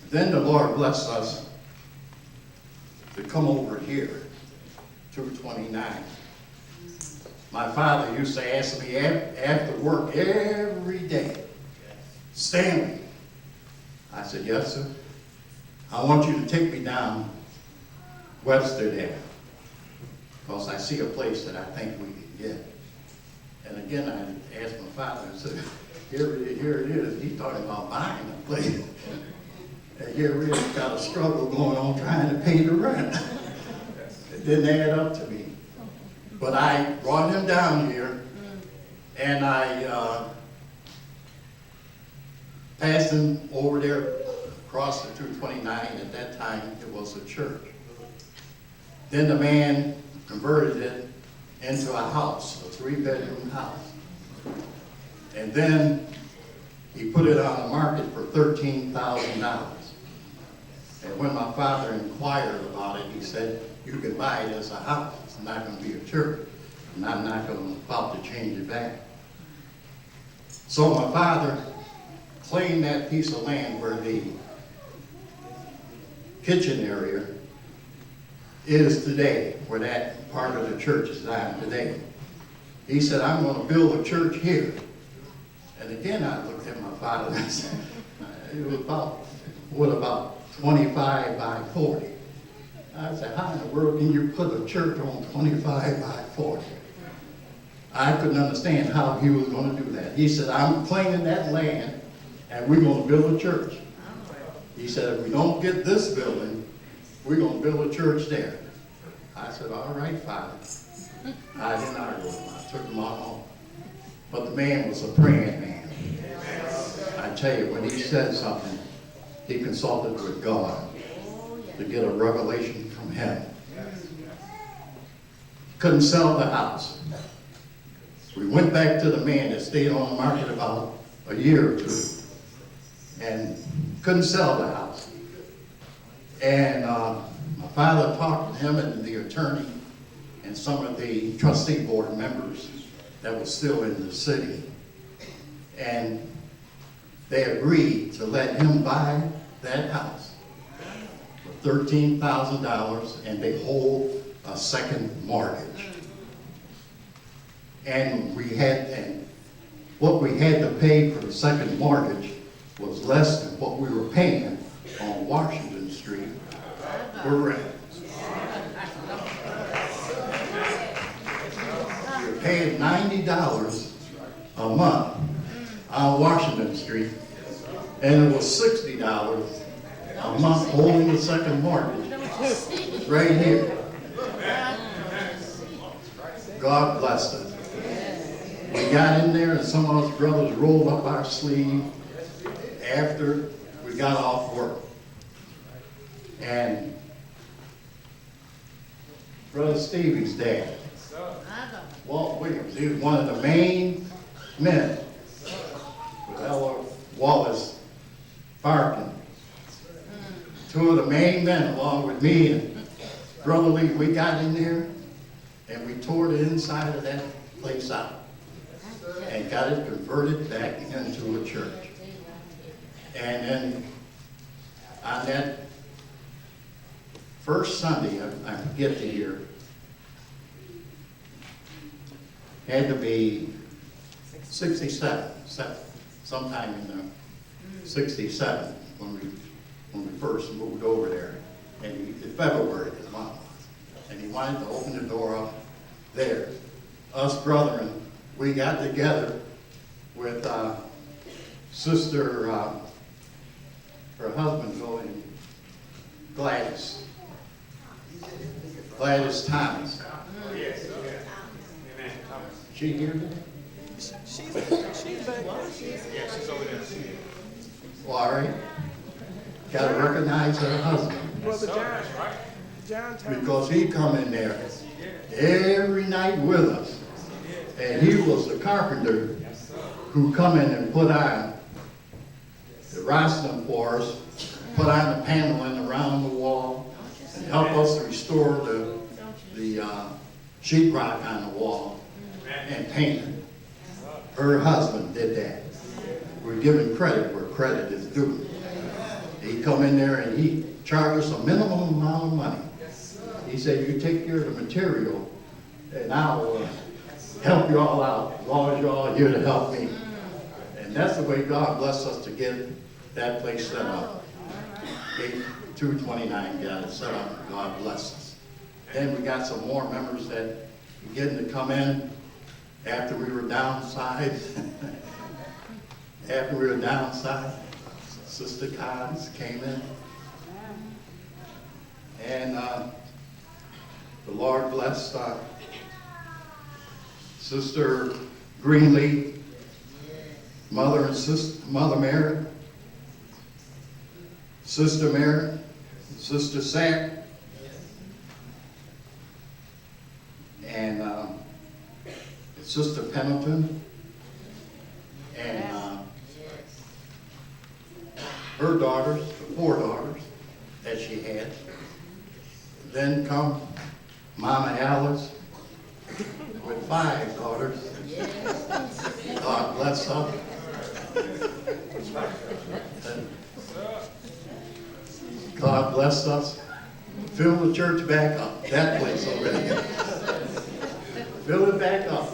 Then the Lord blessed us to come over here, 229. My father used to ask me after work every day, Stanley. I said, yes, sir. I want you to take me down Webster there, because I see a place that I think we can get. And again, I asked my father, I said, here it is. He's talking about buying a place. And here we got a struggle going on trying to pay the rent. It didn't add up to me. But I brought him down here, and I passed him over there across the 229. At that time, it was a church. Then the man converted it into a house, a 3-bedroom house. And then he put it on the market for $13,000. And when my father inquired about it, he said, you can buy it as a house. It's not going to be a church. And I'm not about to change it back. So my father claimed that piece of land where the kitchen area is today, where that part of the church is on today. He said, I'm going to build a church here. And again, I looked at my father and I said, it was about 25 by 40. I said, how in the world can you put a church on 25 by 40? I couldn't understand how he was going to do that. He said, I'm claiming that land and we're going to build a church. He said, if we don't get this building, we're going to build a church there. I said, all right, Father. I didn't argue with him. I took him on home. But the man was a praying man. I tell you, when he said something, he consulted with God to get a revelation from him. Couldn't sell the house. We went back to the man that stayed on the market about a year or two and couldn't sell the house. And my father talked to him and the attorney and some of the trustee board members that was still in the city. And they agreed to let him buy that house for $13,000 and they hold a second mortgage. And what we had to pay for the second mortgage was less than what we were paying on Washington Street for rent. We were paying $90 a month on Washington Street, and it was $60 a month holding the second mortgage right here. God blessed us. We got in there and some of us brothers rolled up our sleeve after we got off work. And Brother Stevie's dad, Walt Williams, he was one of the main men with Ella Wallace Barton. Two of the main men along with me and Brother Lee, we got in there and we tore the inside of that place out and got it converted back into a church. And then on that first Sunday, I forget the year, had to be 67, sometime in 67 when we first moved over there. And in February his mom was. And he wanted to open the door up there. Us brethren, we got together with Sister, her husband's going, Gladys Thomas. Yes. She here today? She's back there. Yeah, she's over there. Well, all right. Got to recognize her husband. Brother John Thomas. Because he come in there every night with us. And he was the carpenter who come in and put on the rostrum for us, put on the paneling around the wall, and help us restore the sheetrock on the wall and paint it. her husband did that. We're giving credit where credit is due. He come in there and he charged us a minimum amount of money. He said, you take care of the material and I'll help you all out as long as you're all here to help me. And that's the way God blessed us to get that place set up. 229 got it set up. God bless us. Then we got some more members that began to come in after we were downsized. After we were downsized, Sister Collins came in. And the Lord blessed Sister Greenlee, Mother and Sister, Mother Mary, Sister Mary, Sister Sam, and Sister Pendleton, and her daughters, the 4 daughters that she had. Then come Mama Alice with 5 daughters. God bless her. God bless us. Fill the church back up. That place already. Fill it back up.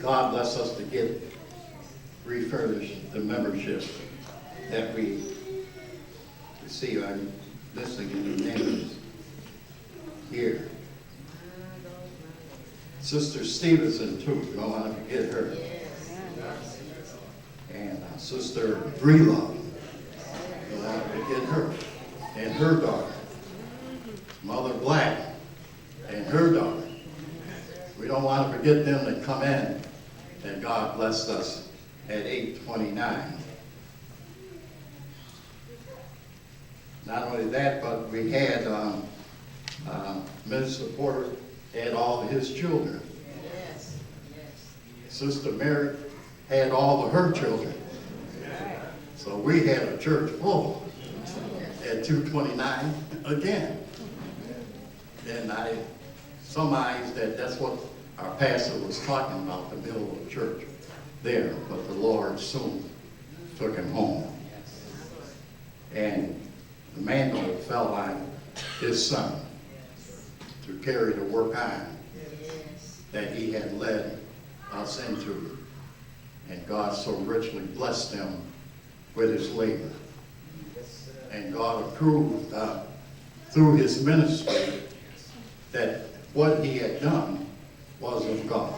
God bless us to get refurnished the membership that we see. I'm listening to the names here. Sister Stevenson, too. You don't want to forget her. And Sister Breelove. You don't want to forget her. And her daughter. Mother Black. And her daughter. We don't want to forget them that come in. And God blessed us at 829. Not only that, but we had Minister Porter had all of his children. Yes, yes. Sister Mary had all of her children. So we had a church full at 229 again. And I surmised that that's what our pastor was talking about, the middle of the church there. But the Lord soon took him home. And the mantle fell on his son to carry the work on that he had led us into. And God so richly blessed him with his labor. And God approved through his ministry that what he had done was of God.